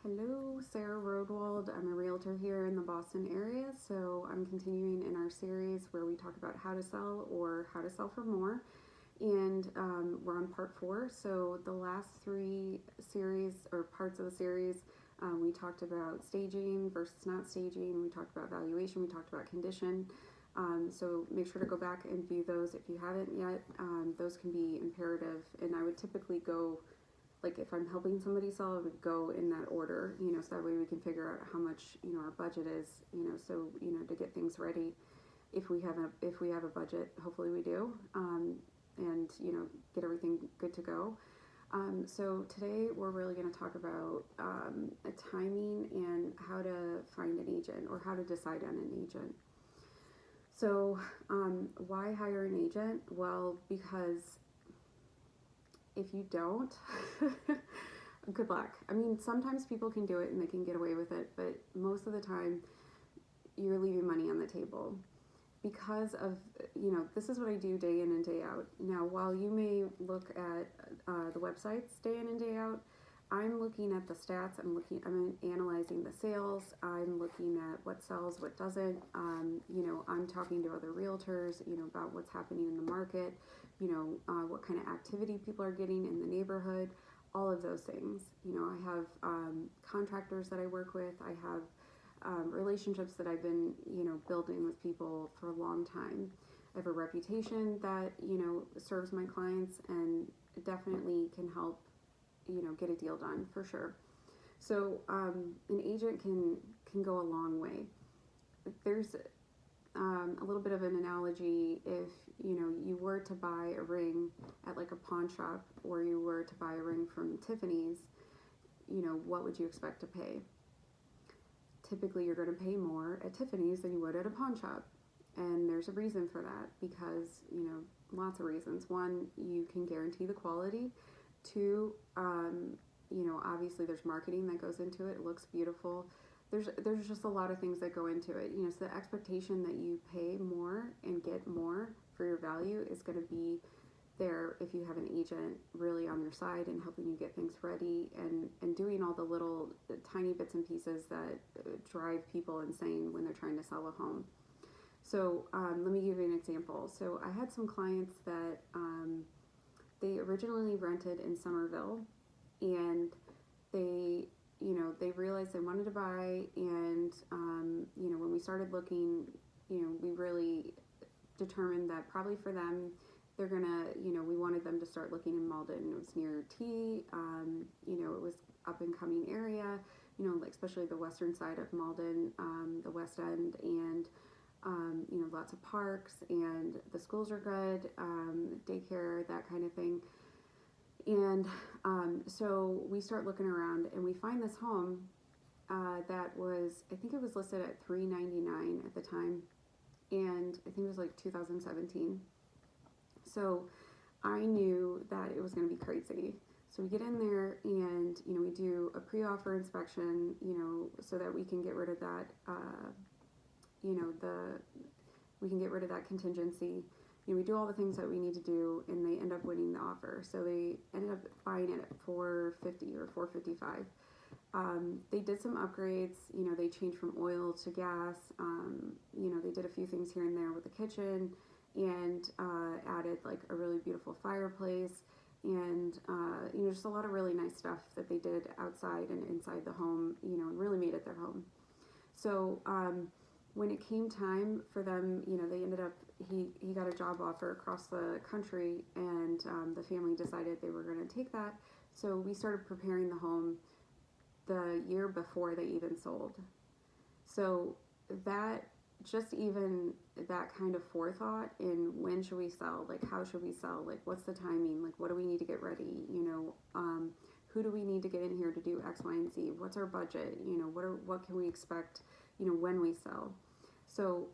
Hello, Sarah Roadwald. I'm a realtor here in the Boston area, so I'm continuing in our series where we talk about how to sell or how to sell for more. And we're on part four. So the last three series or parts of the series, we talked about staging versus not staging. We talked about valuation. We talked about condition. So make sure to go back and view those if you haven't yet. Those can be imperative, and I would typically go, like if I'm helping somebody sell, I would go in that order, so that way we can figure out how much, our budget is, so, to get things ready. If we have a budget, hopefully we do, and, get everything good to go. So today we're really going to talk about a timing and how to find an agent or how to decide on an agent. So why hire an agent? Well, because if you don't, good luck. I mean, sometimes people can do it and they can get away with it, but most of the time you're leaving money on the table because of, this is what I do day in and day out. Now, while you may look at the websites day in and day out, I'm looking at the stats. I'm analyzing the sales. I'm looking at what sells, what doesn't. I'm talking to other realtors, about what's happening in the market, what kind of activity people are getting in the neighborhood, all of those things. I have contractors that I work with. I have relationships that I've been, building with people for a long time. I have a reputation that, serves my clients and definitely can help, get a deal done for sure. So an agent can go a long way. There's a little bit of an analogy. If you were to buy a ring at like a pawn shop, or you were to buy a ring from Tiffany's, what would you expect to pay? Typically you're going to pay more at Tiffany's than you would at a pawn shop, and there's a reason for that, because lots of reasons. One, you can guarantee the quality. Two, obviously there's marketing that goes into it. It looks beautiful. There's just a lot of things that go into it. So the expectation that you pay more and get more for your value is going to be there if you have an agent really on your side and helping you get things ready and doing all the little tiny bits and pieces that drive people insane when they're trying to sell a home. So let me give you an example. So I had some clients that they originally rented in Somerville, and they realized they wanted to buy, and when we started looking, we really determined that probably for them, they're gonna, we wanted them to start looking in Malden. It was near T, it was up and coming area, especially the western side of Malden, the West End, and lots of parks, and the schools are good, daycare, that kind of thing. And so we start looking around, and we find this home that was, I think it was listed at $399 at the time, and I think it was like 2017. So I knew that it was going to be crazy. So we get in there, and we do a pre-offer inspection, so that we can get rid of that, we can get rid of that contingency. We do all the things that we need to do, and they end up winning the offer. So they ended up buying it at $450 or $455. They did some upgrades. They changed from oil to gas. They did a few things here and there with the kitchen, and added like a really beautiful fireplace, and just a lot of really nice stuff that they did outside and inside the home, and really made it their home. So when it came time for them, they ended up, he got a job offer across the country, and the family decided they were going to take that. So we started preparing the home the year before they even sold. So that, just even that kind of forethought in when should we sell, like how should we sell, like what's the timing, like what do we need to get ready, who do we need to get in here to do X, Y, and Z, what's our budget, what can we expect, when we sell. So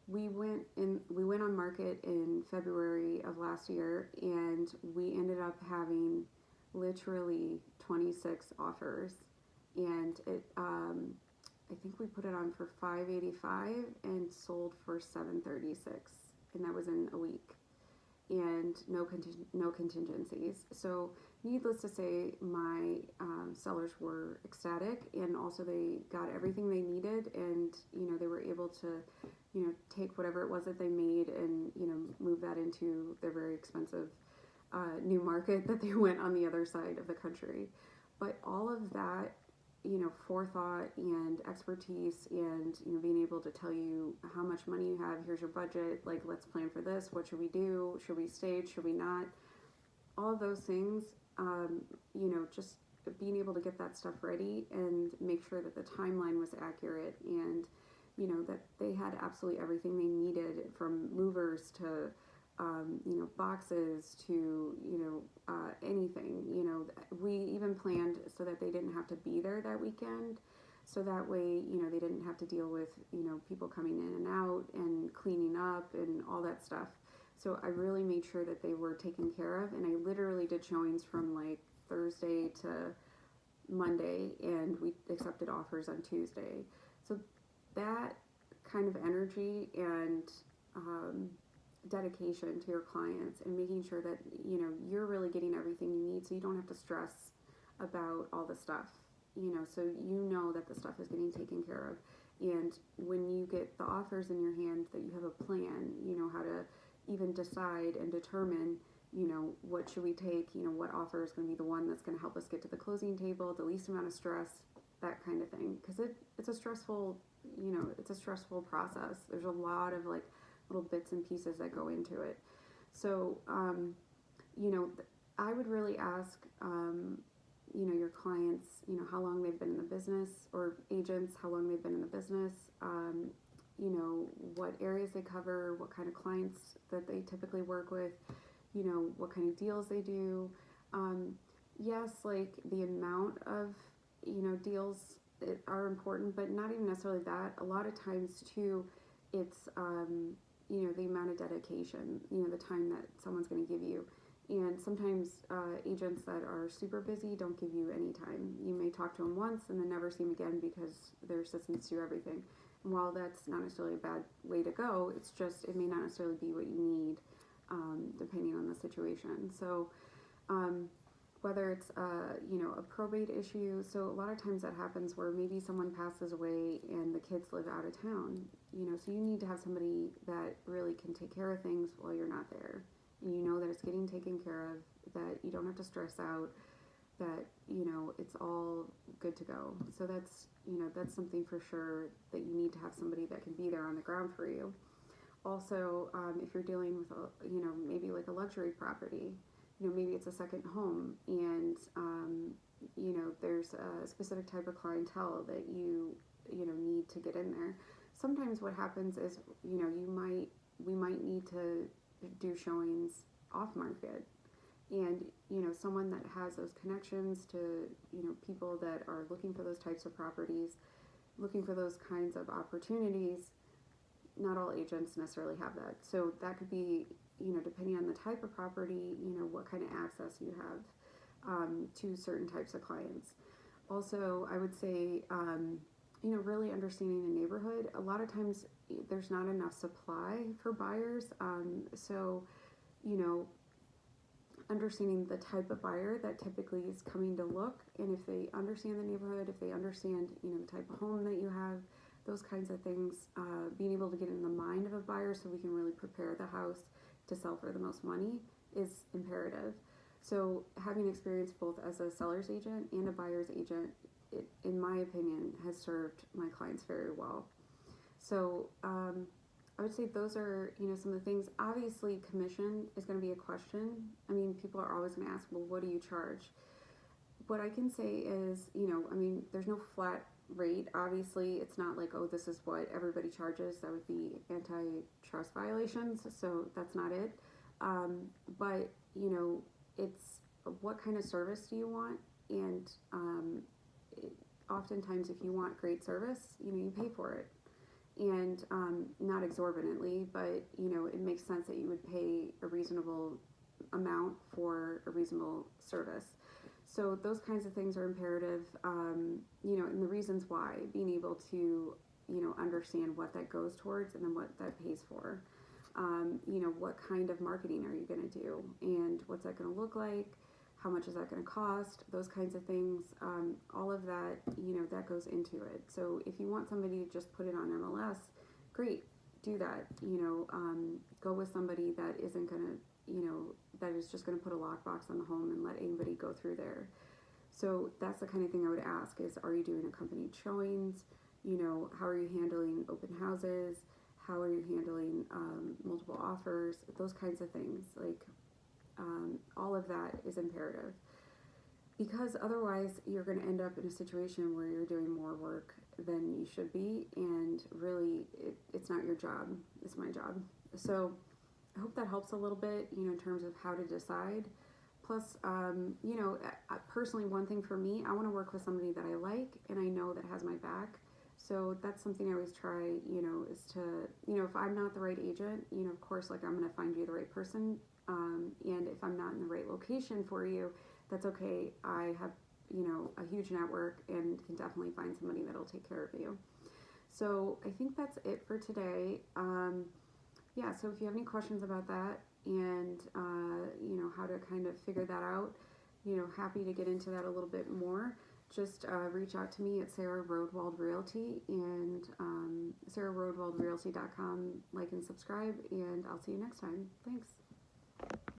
we went on market in February of last year, and we ended up having literally 26 offers, and it I think we put it on for $585 and sold for $736, and that was in a week, and no contingencies. So needless to say, my sellers were ecstatic, and also they got everything they needed, and they were able to take whatever it was that they made and move that into their very expensive new market that they went on the other side of the country. But all of that forethought and expertise, and being able to tell you how much money you have, here's your budget, like, let's plan for this, what should we do, should we stage, should we not, all of those things, just being able to get that stuff ready and make sure that the timeline was accurate, and that they had absolutely everything they needed, from movers to boxes to anything. We even planned so that they didn't have to be there that weekend, so that way they didn't have to deal with people coming in and out and cleaning up and all that stuff. So I really made sure that they were taken care of, and I literally did showings from like Thursday to Monday, and we accepted offers on Tuesday. So that kind of energy and dedication to your clients, and making sure that you're really getting everything you need, so you don't have to stress about all the stuff, so that the stuff is getting taken care of. And when you get the offers in your hand, that you have a plan, how to even decide and determine what should we take, what offer is going to be the one that's going to help us get to the closing table, the least amount of stress, that kind of thing, because it's a stressful process. There's a lot of like little bits and pieces that go into it. So I would really ask your clients how long they've been in the business, or agents how long they've been in the business, what areas they cover, what kind of clients that they typically work with, what kind of deals they do. Yes, like the amount of deals are important, but not even necessarily that. A lot of times too, it's the amount of dedication, the time that someone's going to give you. And sometimes agents that are super busy don't give you any time. You may talk to them once and then never see them again because their assistants do everything. And while that's not necessarily a bad way to go, it's just, it may not necessarily be what you need, depending on the situation. So whether it's a probate issue, so a lot of times that happens where maybe someone passes away and the kids live out of town, so you need to have somebody that really can take care of things while you're not there. And that it's getting taken care of, that you don't have to stress out, that it's all good to go. So that's something for sure, that you need to have somebody that can be there on the ground for you. Also, if you're dealing with maybe like a luxury property, maybe it's a second home, and there's a specific type of clientele that you need to get in there. Sometimes what happens is we might need to do showings off market, and someone that has those connections to people that are looking for those types of properties, looking for those kinds of opportunities. Not all agents necessarily have that, so that could be depending on the type of property, what kind of access you have to certain types of clients. Also, I would say really understanding the neighborhood. A lot of times there's not enough supply for buyers, so understanding the type of buyer that typically is coming to look, and if they understand the neighborhood, if they understand the type of home that you have, those kinds of things, being able to get in the mind of a buyer so we can really prepare the house to sell for the most money is imperative. So having experience both as a seller's agent and a buyer's agent, in my opinion, has served my clients very well. So I would say those are some of the things. Obviously, commission is going to be a question. I mean, people are always going to ask, well, what do you charge? What I can say is, there's no flat rate. Obviously, it's not like, oh, this is what everybody charges. That would be antitrust violations, so that's not it. But it's what kind of service do you want, and oftentimes if you want great service, you pay for it, and not exorbitantly, but it makes sense that you would pay a reasonable amount for a reasonable service. So those kinds of things are imperative, and the reasons why, being able to, understand what that goes towards and then what that pays for. What kind of marketing are you going to do, and what's that going to look like? how much is that going to cost, those kinds of things. All of that, that goes into it. So if you want somebody to just put it on MLS, great, do that. Go with somebody that isn't going to, that is just going to put a lockbox on the home and let anybody go through there. So that's the kind of thing I would ask is, are you doing accompanied showings? How are you handling open houses? How are you handling multiple offers? Those kinds of things. Like, all of that is imperative. Because otherwise, you're going to end up in a situation where you're doing more work than you should be, and really, it's not your job. It's my job. So I hope that helps a little bit, in terms of how to decide. Plus, personally, one thing for me, I want to work with somebody that I like and I know that has my back. So that's something I always try, is to, if I'm not the right agent, of course, like, I'm going to find you the right person. And if I'm not in the right location for you, that's okay. I have, a huge network and can definitely find somebody that'll take care of you. So I think that's it for today. So if you have any questions about that and, how to kind of figure that out, happy to get into that a little bit more. Just reach out to me at Sarah Rodewald Realty and SarahRodewaldRealty.com. Like and subscribe, and I'll see you next time. Thanks.